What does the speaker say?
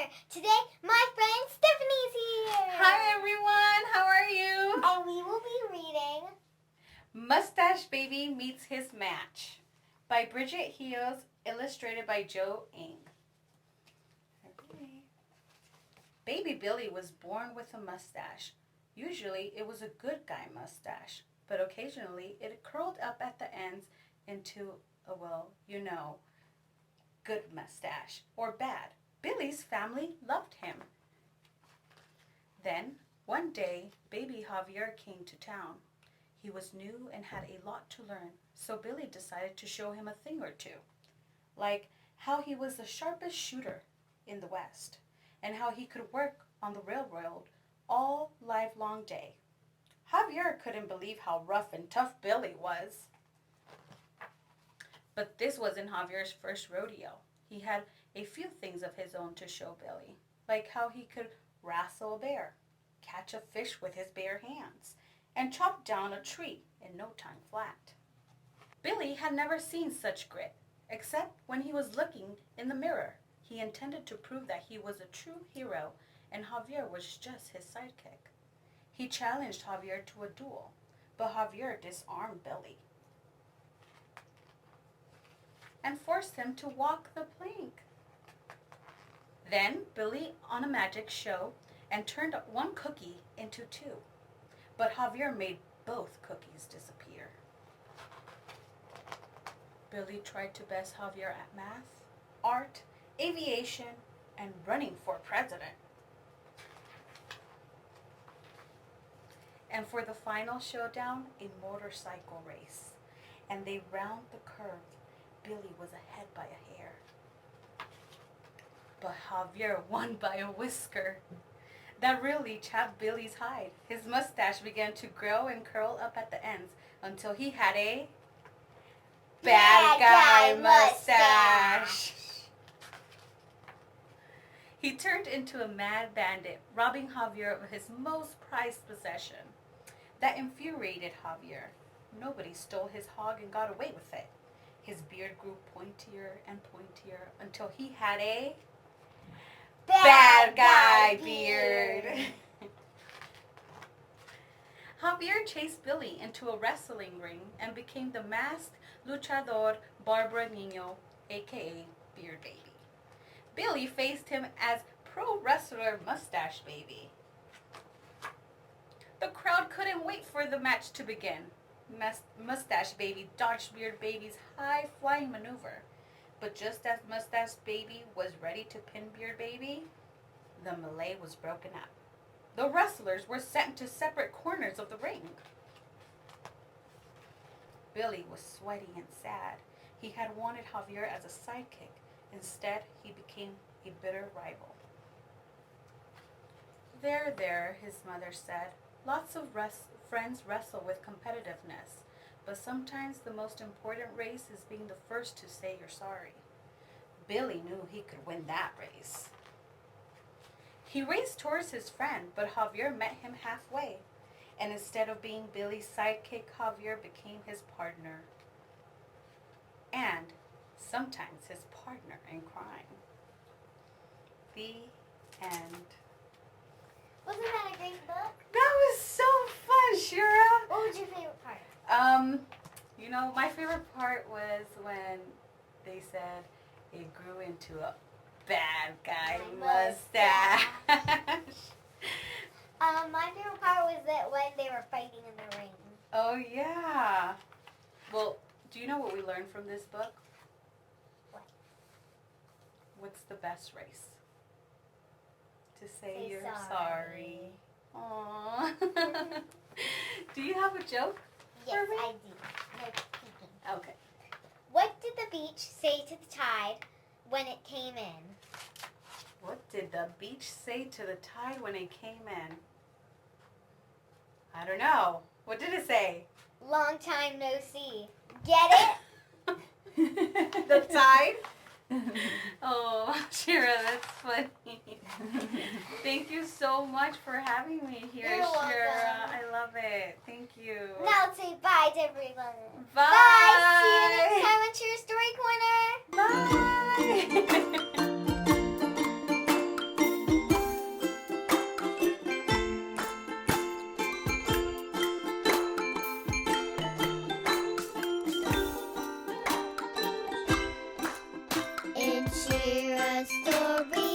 Corner. Today, my friend Stephanie's here. Hi everyone, how are you? And we will be reading Mustache Baby Meets His Match by Bridget Heos, illustrated by Joe Ng. Baby Billy was born with a mustache. Usually it was a good guy mustache, but occasionally it curled up at the ends into a, good mustache or bad. Billy's family loved him. Then, one day, baby Javier came to town. He was new and had a lot to learn, so Billy decided to show him a thing or two, like how he was the sharpest shooter in the West, and how he could work on the railroad all livelong day. Javier couldn't believe how rough and tough Billy was. But this wasn't Javier's first rodeo. He had a few things of his own to show Billy, like how he could wrestle a bear, catch a fish with his bare hands, and chop down a tree in no time flat. Billy had never seen such grit, except when he was looking in the mirror. He intended to prove that he was a true hero and Javier was just his sidekick. He challenged Javier to a duel, but Javier disarmed Billy and forced him to walk the plank. Then Billy on a magic show and turned one cookie into two, but Javier made both cookies disappear. Billy tried to best Javier at math, art, aviation, and running for president. And for the final showdown, a motorcycle race. And they round the curve. Billy was ahead by a hair. But Javier won by a whisker. That really chapped Billy's hide. His mustache began to grow and curl up at the ends until he had a bad guy mustache. He turned into a mad bandit, robbing Javier of his most prized possession. That infuriated Javier. Nobody stole his hog and got away with it. His beard grew pointier and pointier until he had a bad guy beard. Javier chased Billy into a wrestling ring and became the masked luchador Barbara Niño, aka Beard Baby. Billy faced him as pro wrestler Mustache Baby. The crowd couldn't wait for the match to begin. Mustache Baby dodged Beard Baby's high-flying maneuver. But just as Mustache Baby was ready to pin Beard Baby, the melee was broken up. The wrestlers were sent to separate corners of the ring. Billy was sweaty and sad. He had wanted Javier as a sidekick. Instead, he became a bitter rival. There, his mother said. Lots of friends wrestle with competitiveness, but sometimes the most important race is being the first to say you're sorry. Billy knew he could win that race. He raced towards his friend, but Javier met him halfway, and instead of being Billy's sidekick, Javier became his partner. And sometimes his partner in crime. The end. Wasn't that a great book? That was so fun, Shira. What was your favorite part? My favorite part was when they said it grew into a bad guy mustache. My favorite part was that when they were fighting in the ring. Oh, yeah. Well, do you know what we learned from this book? What? What's the best race? To say you're sorry. Aww. Do you have a joke? Yes, for me? I do. No peeking. Okay. What did the beach say to the tide when it came in? What did the beach say to the tide when it came in? I don't know. What did it say? Long time no see. Get it? The tide? Oh, Shira, that's funny. Thank you so much for having me here, You're Shira. welcome. I love it. Thank you. Now say bye to everyone. Bye. Bye. See you next time on Shira Story Corner. Bye. Shira's story.